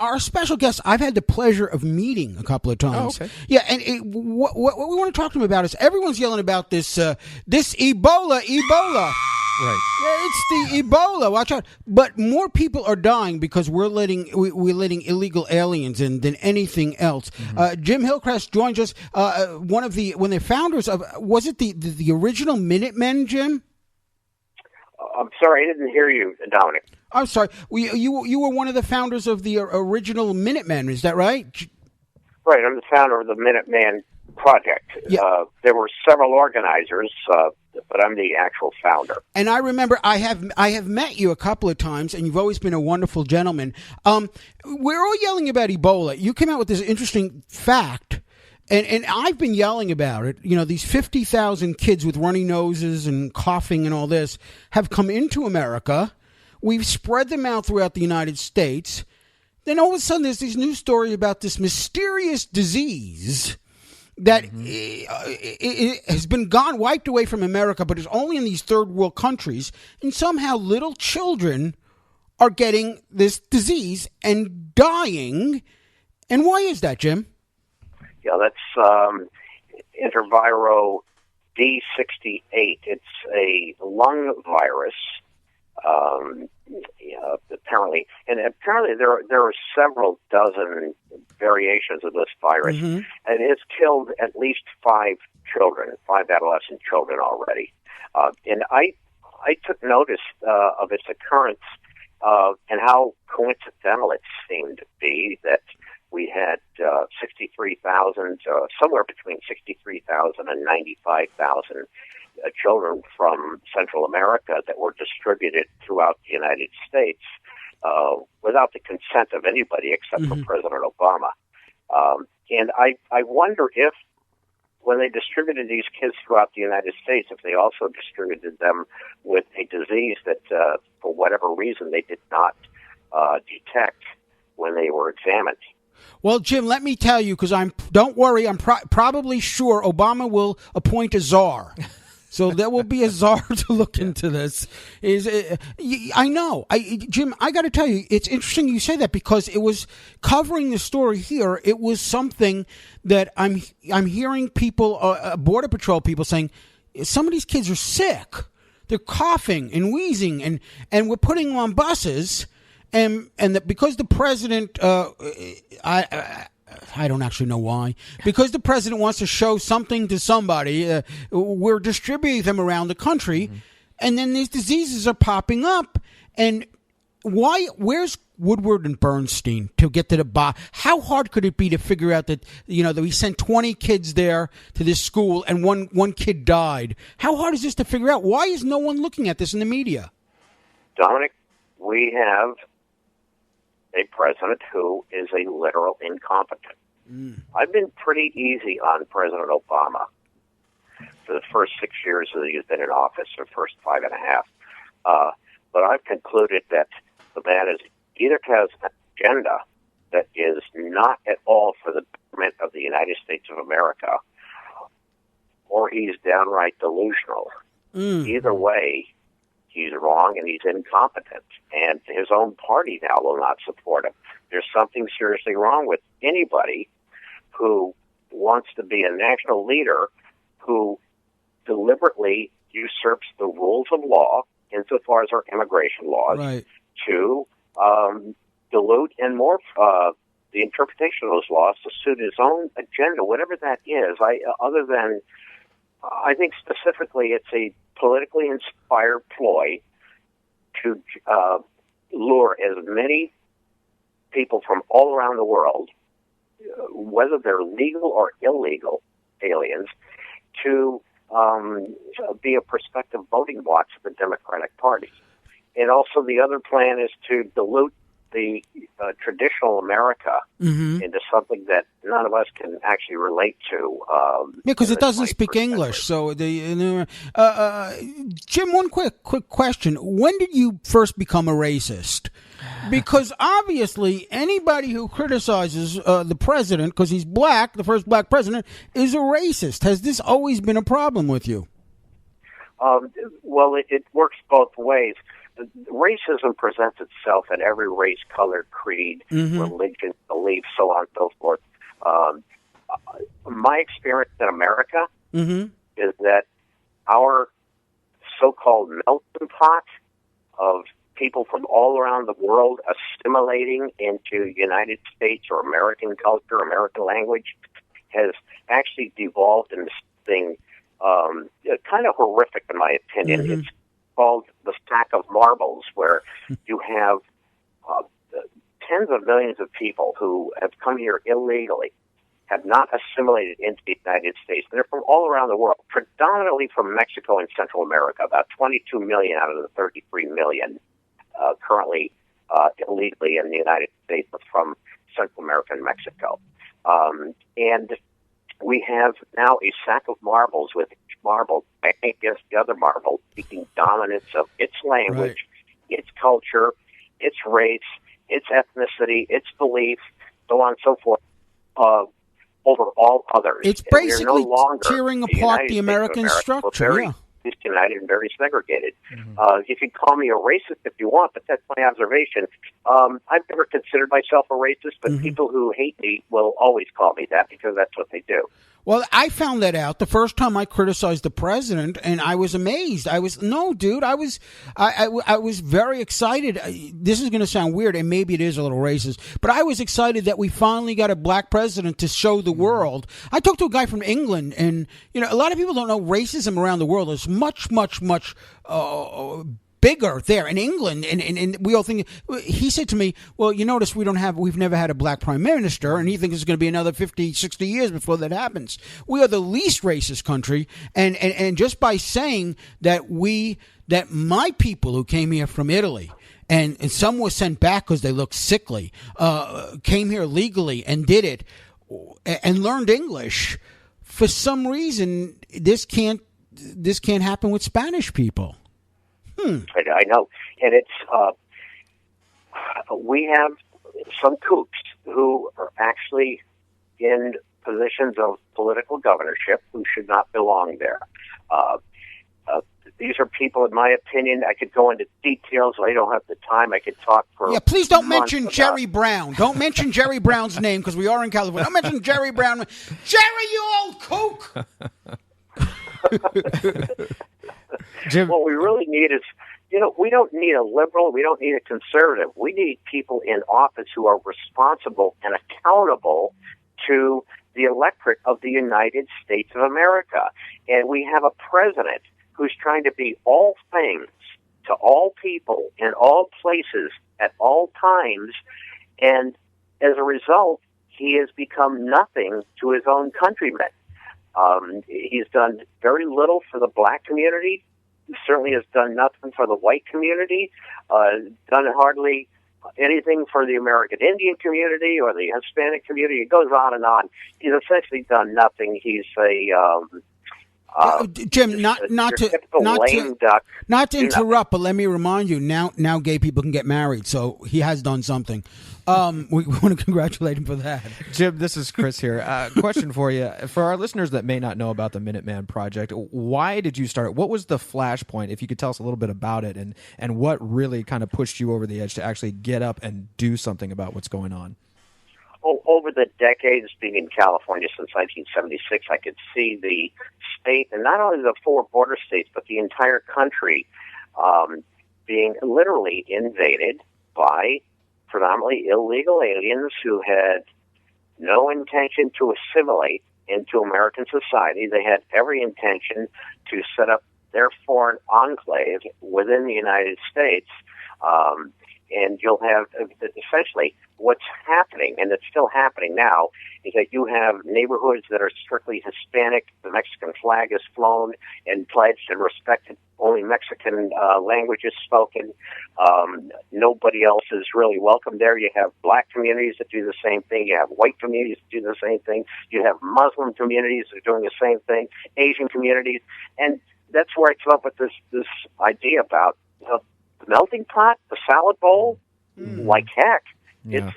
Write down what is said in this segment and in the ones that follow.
our special guest, I've had the pleasure of meeting a couple of times. Oh, okay. Yeah, and what we want to talk to him about is everyone's yelling about this this Ebola. Right. Yeah, it's the Ebola. Watch out! But more people are dying because we're letting illegal aliens in than anything else. Jim Gilchrist joins us. One of the founders of, was it the original Minutemen, Jim? I'm sorry, I didn't hear you, Dominic. I'm sorry. You were one of the founders of the original Minutemen. Is that right? Right, I'm the founder of the Minuteman Project. Yeah. There were several organizers, but I'm the actual founder. And I remember I have met you a couple of times, and you've always been a wonderful gentleman. We're all yelling about Ebola. You came out with this interesting fact, and I've been yelling about it. You know, these 50,000 kids with runny noses and coughing and all this have come into America. We've spread them out throughout the United States. Then all of a sudden there's this new story about this mysterious disease that it has been wiped away from America, but is only in these third world countries. And somehow little children are getting this disease and dying. And why is that, Jim? Yeah, that's interviro D68. It's a lung virus. Apparently there are several dozen variations of this virus, and it's killed at least 5 adolescent children already. And I took notice of its occurrence and how coincidental it seemed to be that we had 63,000, somewhere between 63,000 and 95,000 children from Central America that were distributed throughout the United States without the consent of anybody except for President Obama. And I wonder if, when they distributed these kids throughout the United States, if they also distributed them with a disease that, for whatever reason, they did not detect when they were examined. Well, Jim, let me tell you, because don't worry, I'm probably sure Obama will appoint a czar. So there will be a czar to look into this. I know. Jim, I got to tell you, it's interesting you say that, because it was covering the story here. It was something that I'm hearing people, Border Patrol people saying, some of these kids are sick. They're coughing and wheezing, and we're putting them on buses. And because the president, I don't actually know why. Because the president wants to show something to somebody, we're distributing them around the country, and then these diseases are popping up. And why? Where's Woodward and Bernstein to get to the bottom? How hard could it be to figure out that, that we sent 20 kids there to this school and one kid died? How hard is this to figure out? Why is no one looking at this in the media? Dominic, we have a president who is a literal incompetent. I've been pretty easy on President Obama for the first 6 years that he's been in office, or first 5.5. But I've concluded that the man either has an agenda that is not at all for the betterment of the United States of America, or he's downright delusional. Either way, he's wrong and he's incompetent, and his own party now will not support him. There's something seriously wrong with anybody who wants to be a national leader who deliberately usurps the rules of law, insofar as our immigration laws, right, to dilute and morph the interpretation of those laws to suit his own agenda, whatever that is. I think specifically it's a politically inspired ploy to lure as many people from all around the world, whether they're legal or illegal aliens, to be a prospective voting bloc for the Democratic Party. And also the other plan is to dilute the traditional America into something that none of us can actually relate to. Because it doesn't speak English. So, Jim, one quick question: when did you first become a racist? Because obviously, anybody who criticizes the president because he's black, the first black president, is a racist. Has this always been a problem with you? Well, it works both ways. Racism presents itself in every race, color, creed, religion, so on and so forth. My experience in America is that our so-called melting pot of people from all around the world assimilating into United States or American culture, American language, has actually devolved into something kind of horrific, in my opinion. It's called the stack of marbles, where you have tens of millions of people who have come here illegally, have not assimilated into the United States. They're from all around the world, predominantly from Mexico and Central America. About 22 million out of the 33 million currently illegally in the United States are from Central America and Mexico. And we have now a sack of marbles, with each marble banging against the other marble, seeking dominance of its language, its culture, its race, its ethnicity, its beliefs, so on and so forth, over all others. It's basically tearing apart the American structure. Very disunited and very segregated. You can call me a racist if you want, but that's my observation. I've never considered myself a racist, but people who hate me will always call me that because that's what they do. Well, I found that out the first time I criticized the president, and I was amazed. I was very excited. This is going to sound weird, and maybe it is a little racist, but I was excited that we finally got a black president to show the world. I talked to a guy from England, and a lot of people don't know racism around the world is much, much, much bigger there in England, and we all think. He said to me, well, you notice we've never had a black prime minister, and he thinks it's going to be another 50, 60 years before that happens. We are the least racist country, and just by saying that my people who came here from Italy, and some were sent back because they looked sickly, came here legally and did it, and learned English. For some reason, this can't happen with Spanish people. I know, and it's we have some kooks who are actually in positions of political governorship who should not belong there. These are people, in my opinion, I could go into details. I don't have the time. I could talk for please don't mention Jerry Brown. Don't mention Jerry Brown's name because we are in California. Don't mention Jerry Brown. Jerry, you old kook! Jim, what we really need is, we don't need a liberal, we don't need a conservative. We need people in office who are responsible and accountable to the electorate of the United States of America. And we have a president who's trying to be all things to all people in all places at all times. And as a result, he has become nothing to his own countrymen. He's done very little for the black community. He certainly has done nothing for the white community. Done hardly anything for the American Indian community or the Hispanic community. It goes on and on. He's essentially done nothing. He's Jim, not to interrupt, but let me remind you, now gay people can get married, so he has done something. We want to congratulate him for that. Jim, this is Chris here. Question for you. For our listeners that may not know about the Minuteman Project, why did you start? What was the flashpoint, if you could tell us a little bit about it, and what really kind of pushed you over the edge to actually get up and do something about what's going on? Over the decades being in California since 1976, I could see the state, and not only the four border states, but the entire country being literally invaded by predominantly illegal aliens who had no intention to assimilate into American society. They had every intention to set up their foreign enclave within the United States. And you'll have essentially what's happening, and it's still happening now, is that you have neighborhoods that are strictly Hispanic. The Mexican flag is flown and pledged and respected. Only Mexican language is spoken. Nobody else is really welcome there. You have black communities that do the same thing. You have white communities that do the same thing. You have Muslim communities that are doing the same thing. Asian communities. And that's where I came up with this idea about the melting pot, the salad bowl. Like heck. Yeah.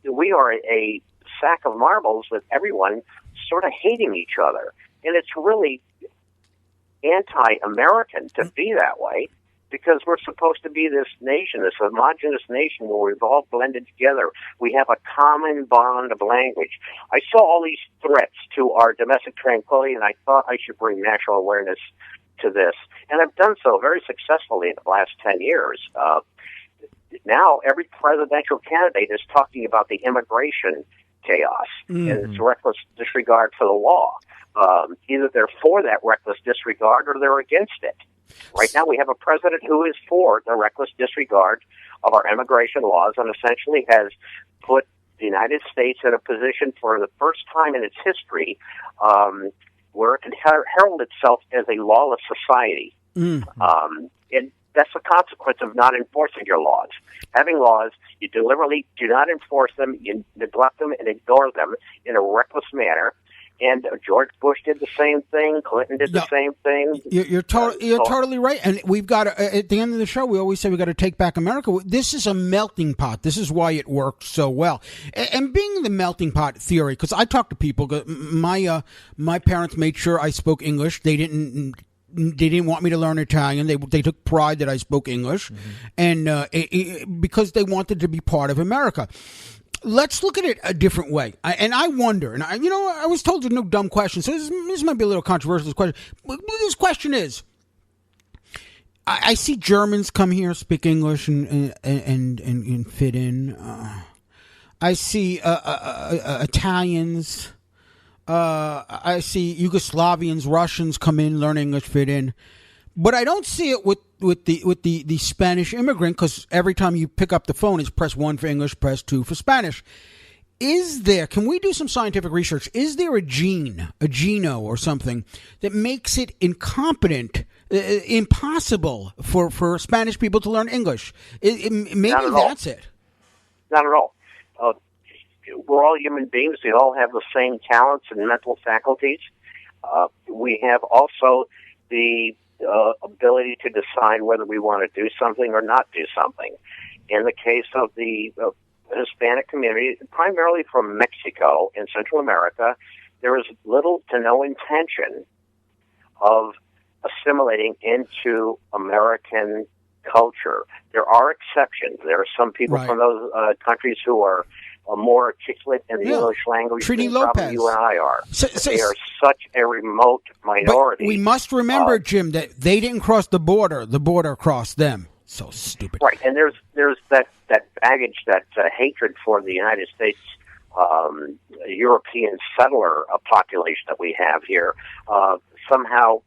We are a sack of marbles with everyone sort of hating each other. And it's really anti-American to be that way. because we're supposed to be this nation, this homogenous nation where we've all blended together. We have a common bond of language. I saw all these threats to our domestic tranquility, and I thought I should bring national awareness to this. And I've done so very successfully in the last 10 years. Now every presidential candidate is talking about the immigration chaos and its reckless disregard for the law. Either they're for that reckless disregard or they're against it. Right now we have a president who is for the reckless disregard of our immigration laws and essentially has put the United States in a position for the first time in its history where it can herald itself as a lawless society. And that's the consequence of not enforcing your laws. Having laws, you deliberately do not enforce them, you neglect them and ignore them in a reckless manner. And George Bush did the same thing. Clinton did the same thing. You're totally right. And we've got to, at the end of the show, we always say we've got to take back America. This is a melting pot. This is why it worked so well. And being the melting pot theory, because I talk to people, my parents made sure I spoke English. They didn't want me to learn Italian. They took pride that I spoke English, and because they wanted to be part of America. Let's look at it a different way. I wonder, and I was told there's no dumb question, so this might be a little controversial. This question, this question is: I see Germans come here, speak English, and fit in. I see Italians. I see Yugoslavians, Russians come in, learn English, fit in, but I don't see it with the Spanish immigrant, because every time you pick up the phone, it's press 1 for English, press 2 for Spanish. Can we do some scientific research? Is there a gene, a geno or something that makes it impossible for Spanish people to learn English? Maybe that's it. Not at all. We're all human beings. We all have the same talents and mental faculties. We have also the ability to decide whether we want to do something or not do something. In the case of the Hispanic community, primarily from Mexico and Central America, there is little to no intention of assimilating into American culture. There are exceptions. There are some people from those countries who are more articulate in the English language than probably you and I are. They are such a remote minority. But we must remember, Jim, that they didn't cross the border. The border crossed them. So stupid. Right, and there's that baggage, that hatred for the United States European settler population that we have here. Somehow,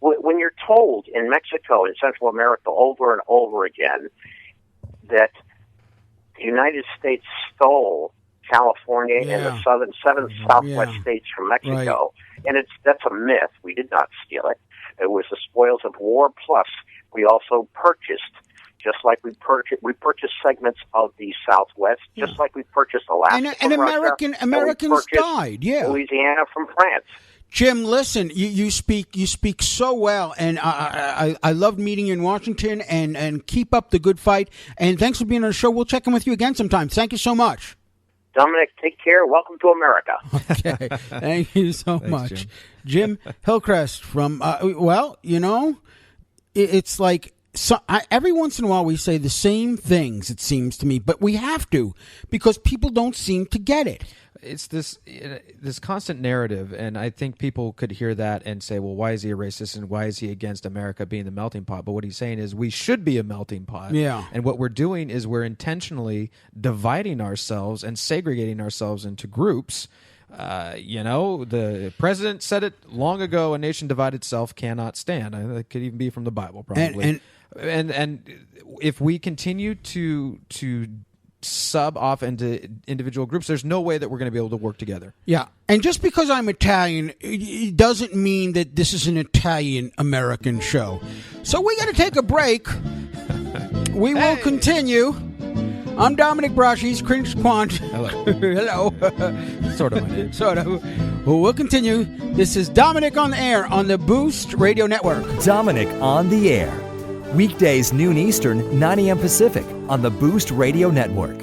when you're told in Mexico and Central America over and over again that the United States stole California and the seven southwest states from Mexico, and that's a myth. We did not steal it. It was the spoils of war. Plus, we also purchased, just like we purchased segments of the Southwest, just like we purchased Alaska and from Russia, Americans died. Louisiana from France. Jim, listen, you speak so well, and I loved meeting you in Washington, and keep up the good fight. And thanks for being on the show. We'll check in with you again sometime. Thank you so much. Dominic, take care. Welcome to America. Okay, thank you so much. Jim Gilchrist from, it's like every once in a while we say the same things, it seems to me, but we have to, because people don't seem to get it. It's this constant narrative, and I think people could hear that and say, well, why is he a racist and why is he against America being the melting pot? But what he's saying is we should be a melting pot. Yeah. And what we're doing is we're intentionally dividing ourselves and segregating ourselves into groups. The president said it long ago, a nation divided itself cannot stand. That could even be from the Bible, probably. And if we continue to sub off into individual groups, there's no way that we're going to be able to work together. Yeah. And just because I'm Italian, it doesn't mean that this is an Italian-American show. So we got to take a break. We will continue. I'm Dominic Brosh. He's Chris Quant. Hello. Hello. Sort of my name. Sort of. Well, we'll continue. This is Dominic on the Air on the Boost Radio Network. Dominic on the Air. Weekdays noon Eastern, 9 a.m. Pacific on the Boost Radio Network.